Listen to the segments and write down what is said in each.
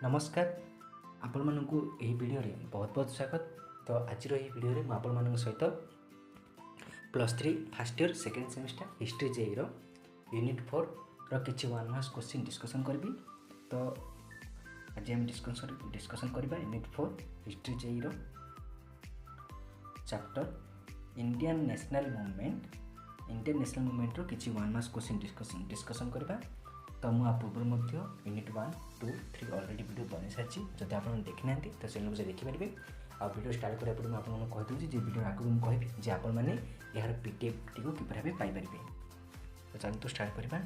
नमस्कार आपण मानकु एही वीडियो रे बहुत बहुत स्वागत। तो आज वीडियो रे आपण मान सहित +3 first year second semester history जेई रो यूनिट 4 रो किछि वन मार्क्स क्वेश्चन डिस्कशन करबी। तो आज हम डिस्कशन करबा यूनिट 4 हिस्ट्री जेई रो चैप्टर इंडियन नेशनल मूवमेंट रो किछि वन मार्क्स क्वेश्चन डिस्कशन करबा। तो मुझे पूर्व यूनिट 1, 2, 3 ऑलरेडी वीडियो बन सारी। जब आप देखी ना तो चैनल को देखिपारे। आ वीडियो स्टार्ट करने पूर्व मुझे कहीदे जो वीडियो आगे मुझे कहि आपण मैंने यार पीडीएफ टी को किपर भाव पाइपर। तो चलते स्टार्ट करवा।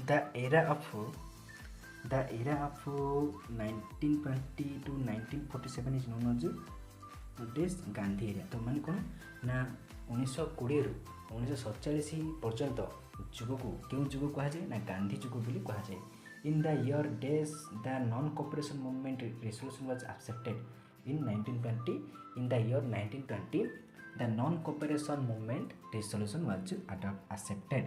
The era of 1920 to 1947 is known as Gandhi area. तो माने कौन ना 1920 रु 1947 पर्यंत जुग को क्यों जुग कह जाए ना गांधी जुग बोली कह जाए। In the year dash the non cooperation movement resolution was accepted in 1920। In the year 1920 the non cooperation movement resolution was accepted.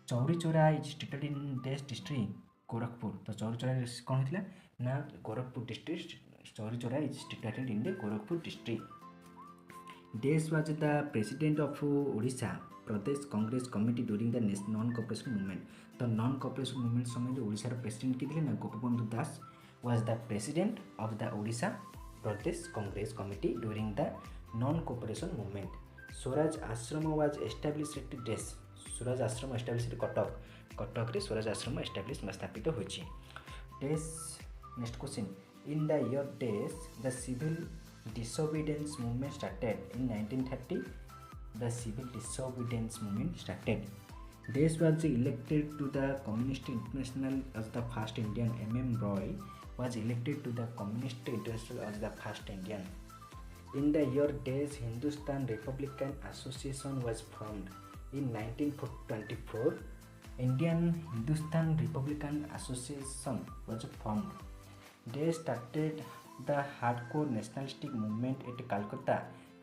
Chauri Chaura is situated in dash district Gorakhpur. तो चौरी चौरा कौन होता ना Gorakhpur district. Chauri Chaura is situated in the Gorakhpur district. Dash was the president of Odisha Pradesh Congress committee during the non cooperation movement. तो non cooperation movement समय जो Odisha president किए थे ना Gopabandhu Das was the president of the Odisha Pradesh Congress committee during the non cooperation movement. Swaraj Ashram was established at dash. Swaraj Ashram established Cuttack रे Swaraj Ashram establish स्थापित होछि। Dash next question. In the year dash the civil disobedience movement started in 1930. The civil disobedience movement started. Desh was elected to the Communist International as the first Indian. M.M. Roy was elected to the Communist International as the first Indian. In the year Desh Hindustan Republican Association was formed. In 1924, Indian Hindustan Republican Association was formed. Desh started the hardcore nationalistic movement at Calcutta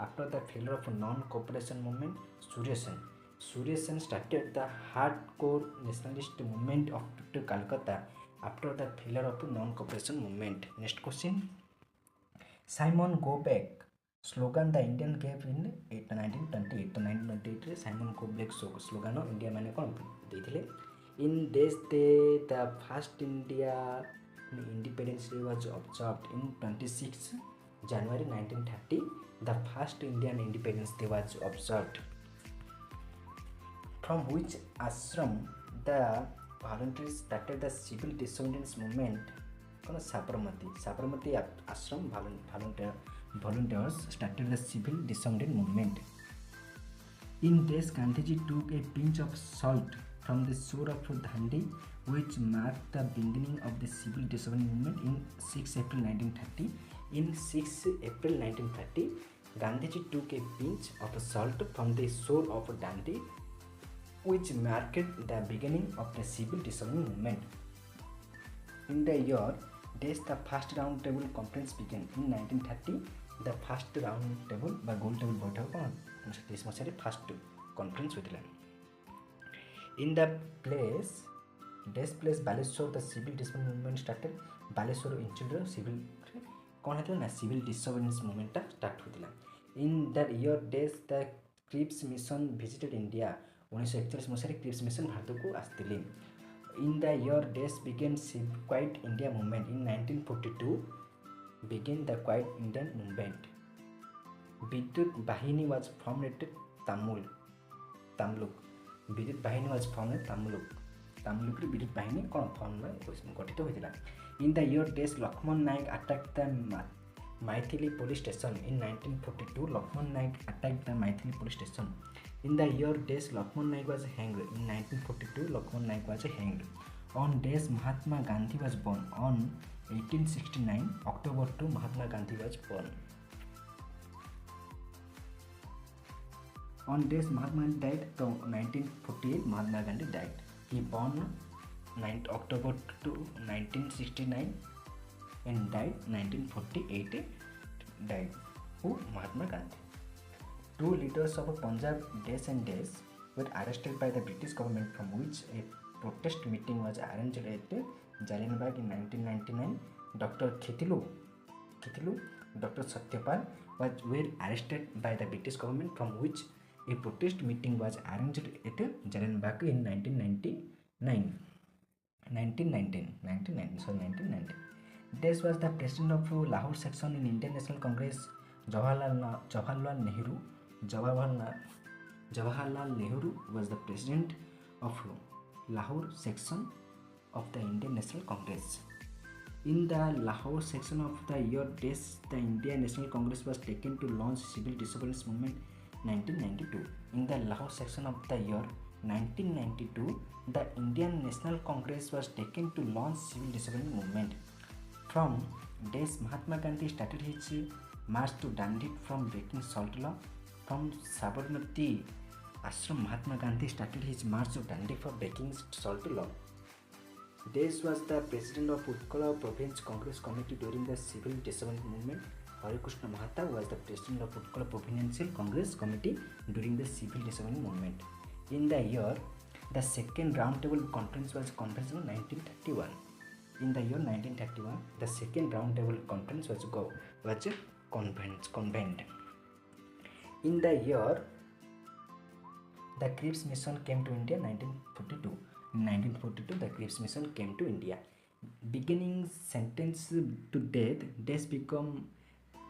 after the failure of non-cooperation movement. Surya Sen started the hardcore nationalist movement of Calcutta after the failure of non-cooperation movement. Next question. Simon Go Back slogan the Indian gave in 1928. तो 1928 रे Simon go back slogan India माने कौन देथिले। In dash the the first India independence day was observed in 26 January 1930. The first Indian independence day was observed. From which ashram the volunteers started the civil disobedience movement? Sabarmati ashram volunteers started the civil disobedience movement. In this, Gandhiji took a pinch of salt from the shore of Dandi, which marked the beginning of the civil disobedience movement in 6 April 1930. In 6 April 1930, Gandhiji took a pinch of salt from the shore of Dandi, which marked the beginning of the civil disobedience movement. In the year days the first round table conference began. In 1930, the first round table by gold table बैठक कौन first conference होता है। In the place Baleswar the civil disobedience movement started. Baleswar इंचुल civil कौन होता है ना civil disobedience movement start होता। In the year dash the Cripps mission visited India. 1941 मसीह क्रिप्स मिशन भारत को आसते। In the year dash began quit India movement. In 1942 began the quit Indian movement. Vidyut Vahini was formed at Tamluk. विद्युत Vahini was formed at Tamluk विद्युत वाहिनी कौन form गठित होता। In the year days Laxman Nayak attack the Mathili police station. In 1942 Laxman Nayak attack the Mathili police station. In the year days Laxman Nayak was hanged. In 1942 Laxman Nayak was hanged. On days Mahatma Gandhi was born. On 1869 October 2 Mahatma Gandhi was born. On days Mahatma Gandhi died, so 1948 Mahatma Gandhi died. He born 9 October 2 1969 and died 1948. Died. Who? Mahatma Gandhi. Two leaders of Punjab, Desh and Desh, were arrested by the British government, from which a protest meeting was arranged at Jallianwala in 1999. Dr. Khitilu, Dr. Satyapal were arrested by the British government, from which a protest meeting was arranged at Jallianwala in 1919. This was the president of Lahore section in Indian National Congress. Jawaharlal Nehru was the president of Lahore section of the Indian National Congress. In the Lahore section of the year days, the Indian National Congress was taken to launch civil disobedience movement 1992. In the Lahore section of the year 1992, the Indian National Congress was taken to launch civil disobedience movement. From days, Mahatma Gandhi started his march to Dandi from breaking salt law. From Sabarmati Ashram, Mahatma Gandhi started his march to Dandi for breaking salt law. This was the president of Utkala Province Congress Committee during the civil disobedience movement. Hari Krishna Mahata was the president of Utkala Provincial Congress Committee during the civil disobedience movement. In the year, the second roundtable conference was convened in 1931. In the year 1931, the second roundtable conference was convened. In the year, the Cripps Mission came to India 1942. In 1942, the Cripps Mission came to India. Beginning sentence to death, deaths become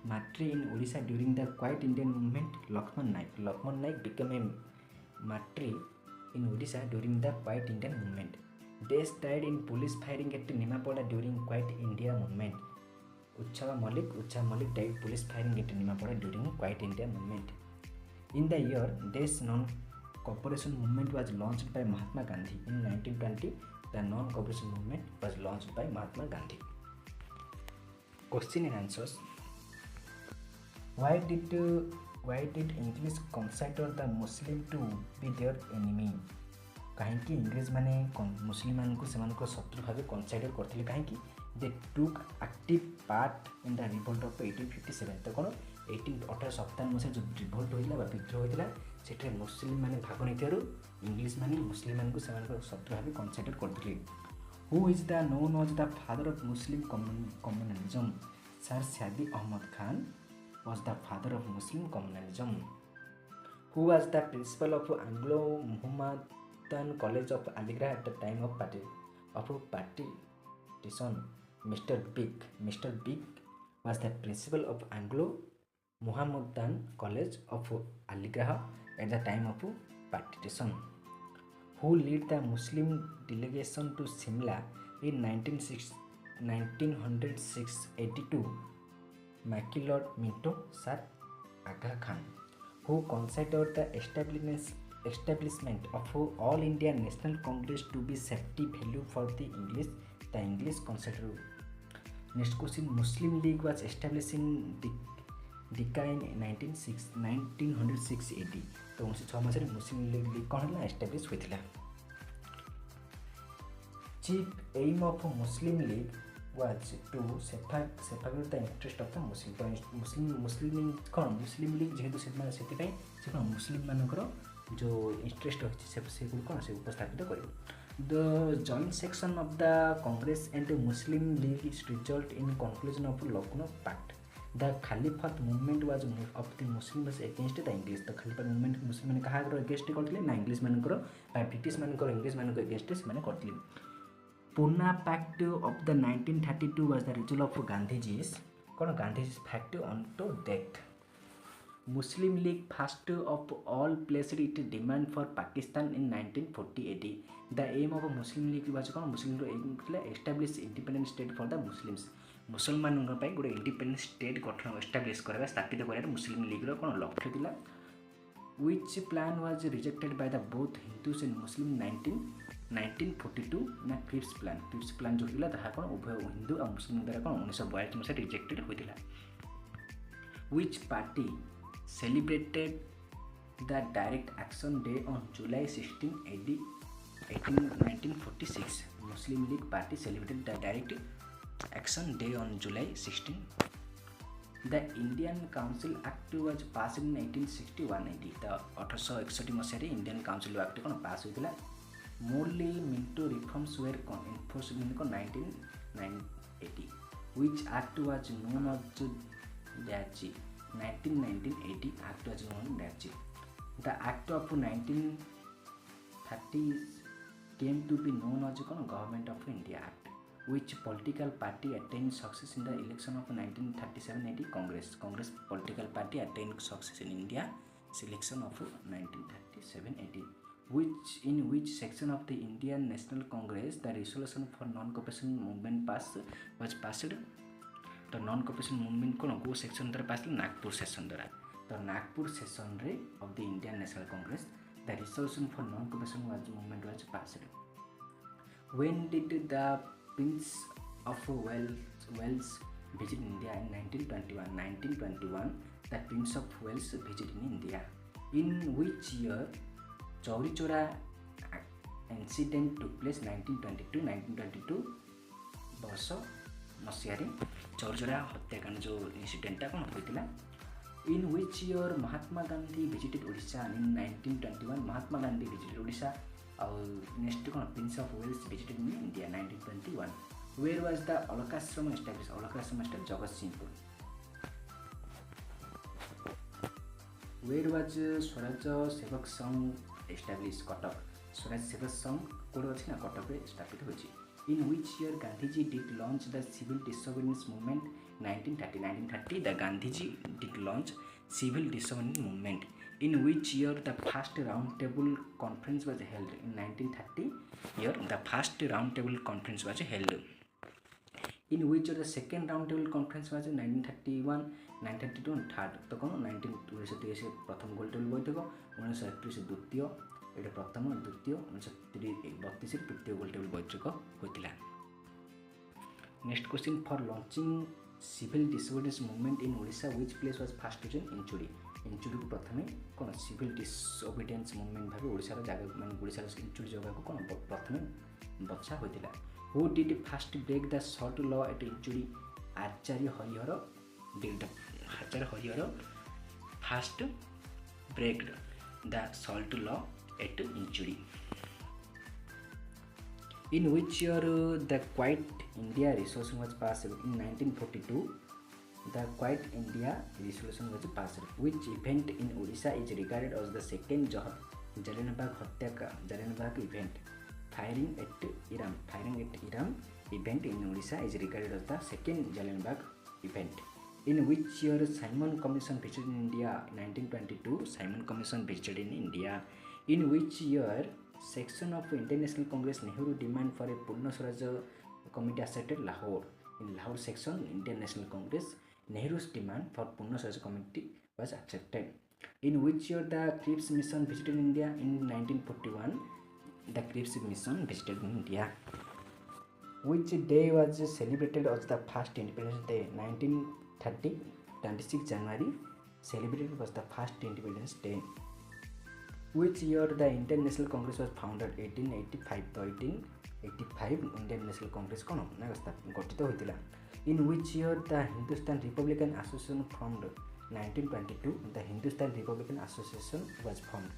martyr in Odisha during the Quiet Indian movement. Lakshman Naik became a martyr in Odisha during the Quiet Indian movement. Deaths died in police firing at Nimapada during Quiet India movement. Ucha Malik died police firing at Nimapada during Quiet India movement. In the year, this non-cooperation movement was launched by Mahatma Gandhi. In 1920, the non-cooperation movement was launched by Mahatma Gandhi. Question and answers. Why did English consider the Muslim to be their enemy? कहीं इंग्रेज माने मुस्लिम मान को शत्रु भाव consider करते कहीं they took active part in the revolt of 1857 तो कौन 1857 मसीह जो रिवोल्ट होता है विद्रोह होता है से मुस्लिम माने भाग नहीं इंग्लिश माने मुस्लिम मान को शत्रु भाव कनसीडर करते who is the known as the father of Muslim communalism Sir Syed Ahmed Khan was the father of Muslim communalism. Who was the principal of Anglo-Muhammadan College of Aligarh at the time of partition? Mr. Big was the principal of Anglo-Muhammadan College of Aligarh at the time of partition. Who led the Muslim delegation to Simla in 1982? Macleod Minto Sir Aga Khan. Who considered the establishment of All India National Congress to be safety value for the English considered. Next question. Muslim League was established in Dhaka in 1906 AD. तो 1906 मसीह मुस्लिम league कौन है establish होता. Chief aim of Muslim League was to safeguard the interest of the Muslim. तो मुस्लिम league जेहेतु से कौन मुस्लिम मानकर जो इंटरेस्ट अच्छे से कौन से उपस्थापित कर. The joint section of the Congress and Muslim League is result in conclusion of Lucknow pact. The Khilafat movement was of the Muslims against the English. तो खलीफत मूवमेंट मुस्लिम मैंने कहा अगेंस्ट करते ना इंग्लिश मानकर ब्रिटिश मानकर इंग्लिश मानक अगेंस्ट से करते. Pune Pact of the 1932 was the result of Gandhiji's fact unto death. Muslim League first of all placed its demand for Pakistan in 1948. The aim of Muslim League was Muslim League establish independent state for the Muslims. मुसलमान गोटे independent state गठन establish करवा स्थापित कर मुस्लिम लीगर कौन लक्ष्य था. Which plan was rejected by the both Hindus and Muslim 1942 ना फिफ्थ प्लान जो होता है कौन उभय हिंदू और मुस्लिम द्वारा कौन 1942 मसीह रिजेक्टेड होता. Which party celebrated the direct action day on July 16 AD 1946? Muslim League party celebrated the direct action day on July 16. The Indian Council Act was passed in 1861 AD. तो 1861 मसीह इंडियन काउंसिल एक्ट कौन पास होता. Morley Minto reforms were enforced in 1980. Which act was known as Dachi? 1980 act was known as Dachi. The act of 1930 came to be known as Government of India Act. Which political party attained success in the election of 1937-80 Congress? Congress political party attained success in India selection of 1937-80. In which section of the Indian National Congress the resolution for non-cooperation movement was passed? तो non cooperation movement कौन को section द्वारा pass Nagpur session द्वारा तो Nagpur session रे of the Indian National Congress the resolution for non cooperation movement was passed when did the prince of Wales visit India in 1921 the Prince of Wales visited in India in which year Chauri Chaura incident took place 1922 वर्ष मसीह चौरी चौरा हत्याकांड जो इंसिडेंटा कौन होता in which year Mahatma Gandhi visited Odisha in 1921 Mahatma Gandhi visited Odisha और next कौन prince of Wales visited in India 1921 where was the Alakashram established Alakashram established Jagatsinghpur where was Swaraj Sevak Sangh established Cuttack Swaraj Sevak संघ code अछि ना कटक रे स्थापित होछि in which year Gandhiji did launch the civil disobedience movement 1930 the Gandhiji did launch civil disobedience movement in which year the first round table conference was held in 1930 year the first round table conference was held in which year the second round table conference was 1931 1932 and third तो कौन 1923 प्रथम गोल table बैठक 1931 द्वितीय एटा प्रथम द्वितीय 1932 तृतीय गोल table बैठक होतिला next question for launching civil disobedience movement in Odisha which place was first chosen Inchudi Inchudi को प्रथमे कोन सिविल डिसोबीडियंस मूवमेंट भाबे ओडिशा रो जागा माने ओडिशा रो इंचुरी जगह को कोन प्रथमे बच्चा होतिला who did first break the salt law at Inchudi Acharya Harihar did Acharya Harihar first break the salt law at Inchudi in which year the Quiet India resolution was passed in 1942 the Quiet India resolution was passed which event in Odisha is regarded as the second Jallianwala event firing at Iram event in Odisha is regarded as the second Jallianwala event in which year Simon Commission visited in India 1922 Simon Commission visited in India in which year section of Indian National Congress Nehru demand for a Purna Swaraj committee asserted Lahore in Lahore section Indian National Congress Nehru's demand for Purna Swaraj committee was accepted in which year the Cripps mission visited India in 1941 the Cripps mission visited India which day was celebrated as the first Independence Day 1930 26 January celebrated was the first Independence Day which year the Indian National Congress was founded 1885 तो 1885 Indian National Congress कोन ना गठित होइतिला in which year the Hindustan Republican Association formed 1922 the Hindustan Republican Association was formed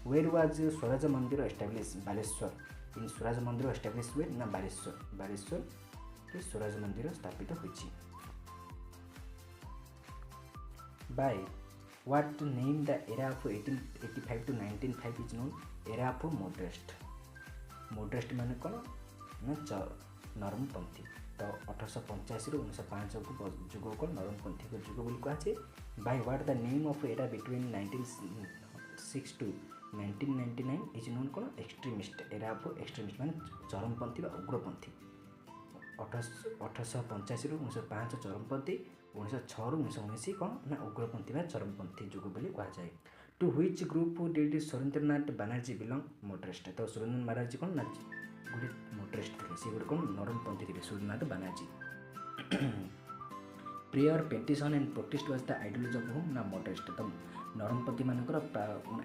where was Swaraj Mandir established Baleshwar in Swaraj Mandir established where ना Baleshwar के Swaraj Mandir स्थापित होइछि by what name the era of 1885 to 1905 is known era of modest माने कोन ना नरमपंथी तो 1885 ରୁ 1905 को जुग को नरमपंथी को जुग बोली कहा छे by what the name of era between 1906 to 1999 is known cone extremist era of extremist माने चरमपंथी बा उग्रपंथी 1885 ରୁ 1905 चरमपंथी 1906 ରୁ 1919 कोन ना उग्रपंथी बा चरमपंथी जुग बोली कहा जाए to which group did Surendranath Banerjee belong moderate तो सुरेंद्रनाथ बनर्जी कोन ना गुड moderate थे से गुड कोन नरमपंथी थे Surendranath Banerjee prayer petition and protest was the ideology of whom ना moderate तो नरमपंथी मानकर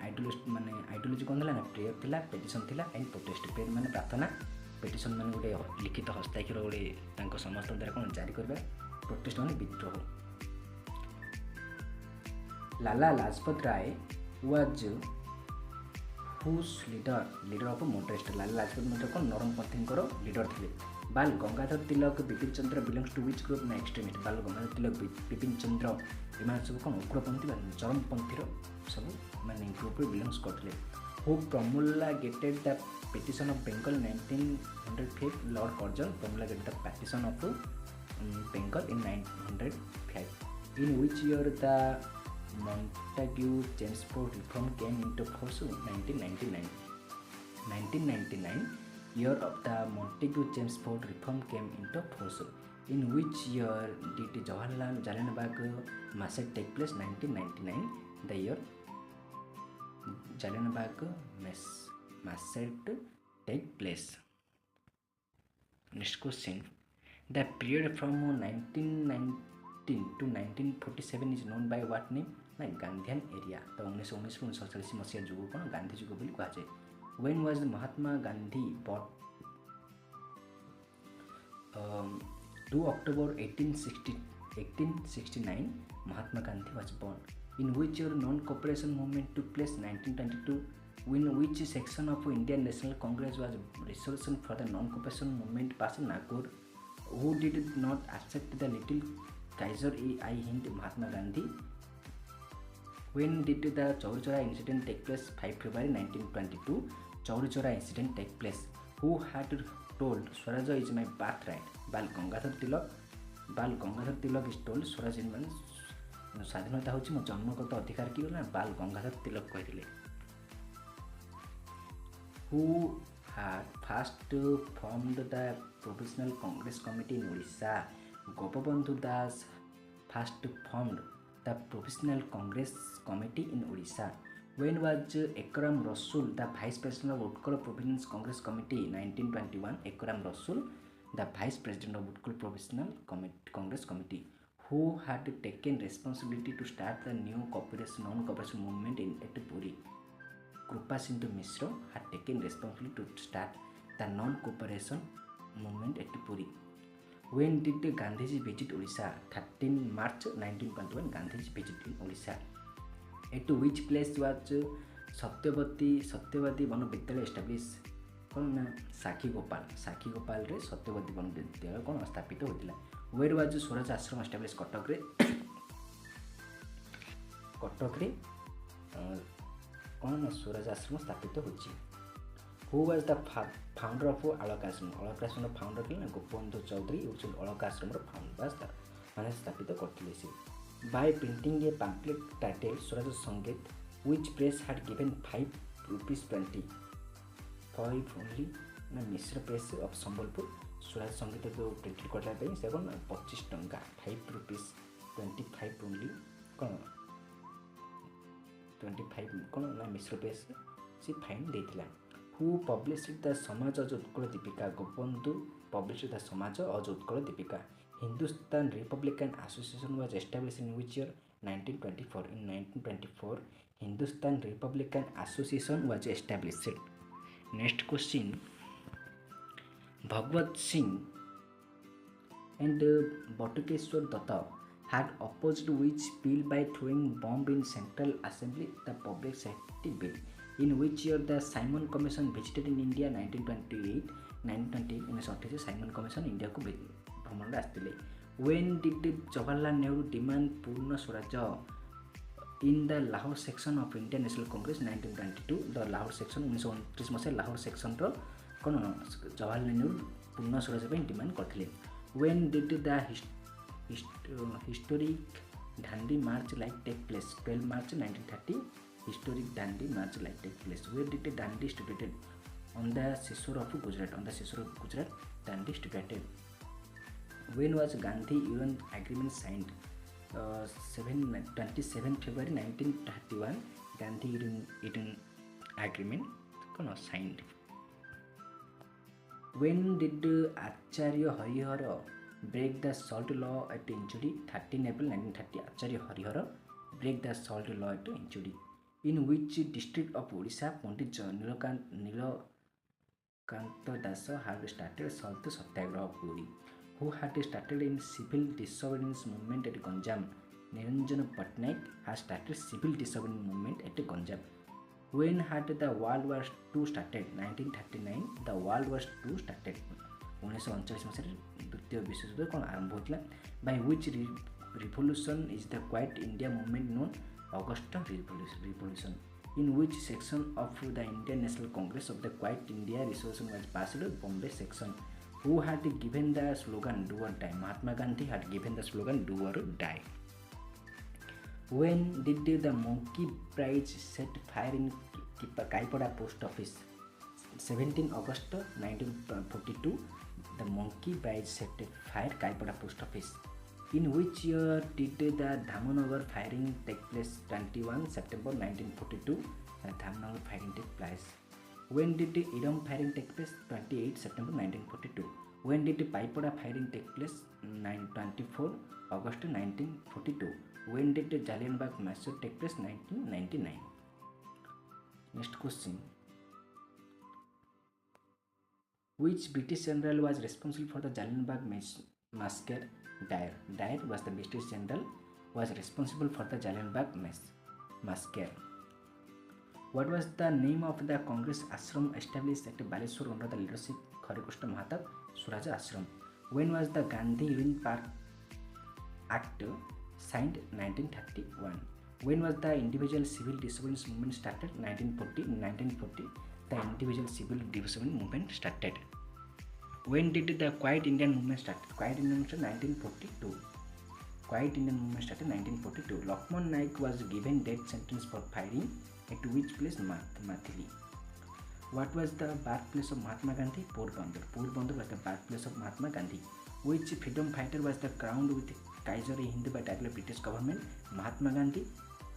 आइडियोलॉजी कोन ना prayer थिला petition थिला and protest prayer माने प्रार्थना petition माने गोटे लिखित हस्ताक्षर गोटे तांको समस्त द्वारा कोन जारी करबा protest माने विद्रोह Lala Lajpat Rai was whose leader of मोटेस्ट Lala Lajpat Rai कौन नरमपंथी लीडर थे। बाल Gangadhar Tilak Bipin Chandra belongs to which group ना एक्सट्रीमिस्ट। बाल गंगाधर तिलक बिपिन चंद्र एम सब कौन उग्रपंथी चरमपंथी सब माने ग्रुप बिलोंग्स करते। Who promulgated the petition of Bengal 1905 Lord Curzon promulgated the petition of Bengal in 1905 in which year the Montagu Chelmsford reform came into force 1999 year of the Montagu Chelmsford reform came into force in which year did Jawaharlal Jallianwala massacre take place 1999 the year Jallianwala massacre take place. Next question. The period from 1919 to 1947 is known by what name? ना Gandhian area. तो 1919 मसीहा जुग कौन गांधी जुग बोली कहा जाए। When was Mahatma Gandhi born? 2 October 1869 Mahatma Gandhi was born. In which year non-cooperation movement took place? 1922. In which section of Indian National Congress was resolution for the non-cooperation movement passed in Nagpur? Who did not accept the little Kaiser-i-Hind Mahatma Gandhi? When did the Chauri Chora incident take place? 5 February 1922. Chauri Chora incident take place. Who had told Swaraj is my birthright? Bal Gangadhar Tilak is told Swaraj is my स्वाधीनता हूँ मो जन्मगत अधिकार कि बाल गंगाधर तिलक कहते। Who had first formed the Provisional Congress Committee in Odisha? Gopabandhu Das first formed the Provisional Congress Committee in Odisha. When was Ekram Rasool the Vice President of Utkal Provisional Congress Committee? 1921. Ekram Rasool the Vice President of Utkal Provisional Congress Committee. Who had taken responsibility to start the new non-cooperation movement at Puri? Krupa Sindhu Mishra had taken responsibility to start the non-cooperation movement at Puri. When did Gandhiji visit Odisha? 13 March 1921 Gandhiji visit in Odisha. At which place was Satyavati one विद्यालय establish कौन ना साखी गोपाल रे Satyavati one विद्यालय कौन स्थापित होता। Where was Swaraj आश्रम एस्टाब्लीश? कटक रे कौन ना स्वराज आश्रम स्थापित होची। Who was the founder of Alka आश्रम? अलका आश्रम फाउंडर के गोपबंधु चौधरी अलका आश्रम फाउंडर माने स्थापित करते। बाय प्रिंटिंग ए पैम्पलेट टाइटल स्वराज संगीत which press had given 5 rupees 20 only ना मिश्र प्रेस ऑफ संबलपुर स्वराज संगीत जो प्रिंटेड करने से कौन 25 टंका 5 रुपीज 25 ओनली कौन 25 कौन ना मिश्र प्रेस से फाइन देथिला। Who published the Samaj as Utkal Dipika? Gopabandhu published the Samaj as Utkal Dipika. Hindustan republican association was established in which year? 1924. In 1924 Hindustan Republican Association was established. Next question. Bhagwat Singh and Batukeshwar Datta had opposed which bill by throwing bomb in Central Assembly? The Public Safety Bill. In which year the Simon Commission visited in India? 1928. 1928 Simon Commission India को भ्रमण आसते। When did Jawaharlal Nehru demand Purna Swaraj? In the Lahore section of Indian National Congress 1922. The Lahore section 1929 मसीहा Lahore section रो कौन जवाहरलाल नेहरू पूर्ण स्वराज पे demand करथिले। When did the historic Dandi March like take place? 12 March 1930 historic Dandi March like take place. Where did Dandi situated? On the seashore of Gujarat. On the seashore of Gujarat Dandi situated. When was Gandhi UN agreement signed? 27 February 1931 Gandhi UN agreement signed. When did Acharya Harihara break the salt law at Inchudi? 13 April 1930 Acharya Harihara break the salt law at Inchudi. In which district of Odisha Pandit Nilakanta Das had started salt satyagraha Puri? Who had started in civil disobedience movement at Ganjam? Niranjana Patnaik has started civil disobedience movement at Ganjam. When had the World War II started? 1939 the World War II started. 1939 ମସିହାରେ ଦ୍ୱିତୀୟ ବିଶ୍ୱଯୁଦ୍ଧ କ'ଣ ଆରମ୍ଭ ହୋଇଥିଲା? By which revolution is the Quiet India movement known? August Revolution. In which section of the Indian National Congress of the Quiet India resolution was passed? Bombay section. Who had given the slogan do or die? Mahatma Gandhi had given the slogan do or die. When did the Monkey Prize set fire in Kaipada post office? 17 August 1942 the Monkey Prize set fire Kaipada post office. In which year did the Dhamanagar firing take place? 21 September 1942 Dhamanagar firing took place. When did the Iram firing take place? 28 September 1942. When did the Paipada firing take place? 24 August 1942. When did the Jallianwala massacre take place? 1999. Next question. Which British general was responsible for the Jallianwala massacre? Dyer. Dyer was the British general was responsible for the Jallianwala massacre. What was the name of the Congress ashram established at Baleshwar under the leadership of Harikrishna Mahatab? Swaraj Ashram. When was the Gandhi Green Park Act signed? 1931. When was the individual civil disobedience movement started? 1940. 1940 the individual civil disobedience movement started. When did the Quiet Indian movement start? Quiet Indian movement 1942. Quiet Indian movement started 1942. Lakshman Naik was given death sentence for firing at which place? Mathili. What was the birthplace of Mahatma Gandhi? Porbandar. Porbandar was the birthplace of Mahatma Gandhi. Which freedom fighter was the crowned with Kaiser-i-Hind by title of British government? Mahatma Gandhi.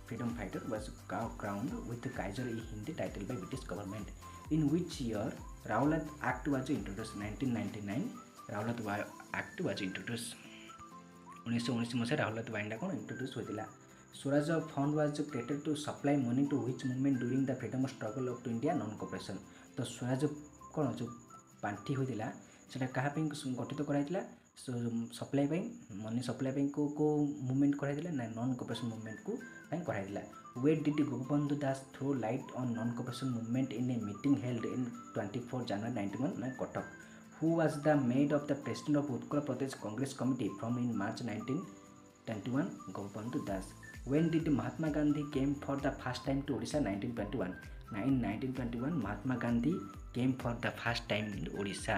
Freedom fighter was crowned with the Kaiser-i-Hind title by British government. In which year Rowlatt Act was introduced? 1999 Rowlatt Act was introduced. 1919 ମସିହାରେ ରାଉଲାତ ଆଇନଟା କ'ଣ introduce ହୋଇଥିଲା? Swaraj Fund was created to supply money to which movement during the freedom struggle of India non-cooperation? ତ ସ୍ୱରାଜ କ'ଣ ଯେଉଁ ପାଣ୍ଠି ହୋଇଥିଲା ସେଇଟା କାହା ପାଇଁ ଗଠିତ କରାଯାଇଥିଲା? ସପ୍ଲାଇ ପାଇଁ ମନି ସପ୍ଲାଇ ପାଇଁ କେଉଁ ମୁଭମେଣ୍ଟ କରାଯାଇଥିଲା? ନା ନନ୍ କୋପରେସନ୍ ମୁଭମେଣ୍ଟକୁ ପାଇଁ କରାଯାଇଥିଲା. Where did Gopabandhu Das throw light on non-cooperation movement in a meeting held in 24 January 1991? Na Kotak. Who was the maid of the president of Utkal Pradesh Congress Committee from in March 1921? Gopabandhu Das. When did Mahatma Gandhi came for the first time to Odisha? 1921. In 1921 Mahatma Gandhi came for the first time in Odisha.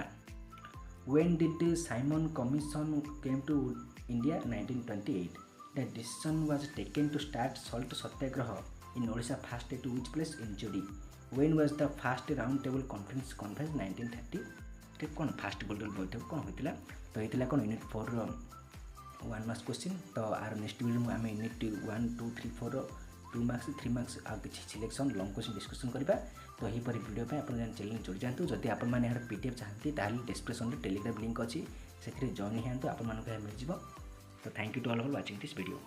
When did the Simon Commission came to India? 1928. The decision was taken to start salt satyagraha in Odisha first to which place? In Jodi. When was the first round table conference? 1930. It is first global বৈঠক কোন হইতিলা? তো হইতিলা কোন unit 4 रो 1 marks question. तो are next video में आमे unit 1 2 3 4 रो 2 marks 3 marks आ किछि selection long question discussion करबा. तो एही परि वीडियो पे अपन जन चैनल जोड़ जानतु. जदि अपन माने हर पीडीएफ चाहती ताहले डिस्क्रिप्शन रे टेलीग्राम लिंक अछि सेथिरे जॉइन हेंतु अपन मानको मिल जिवो. So thank you to all for watching this video.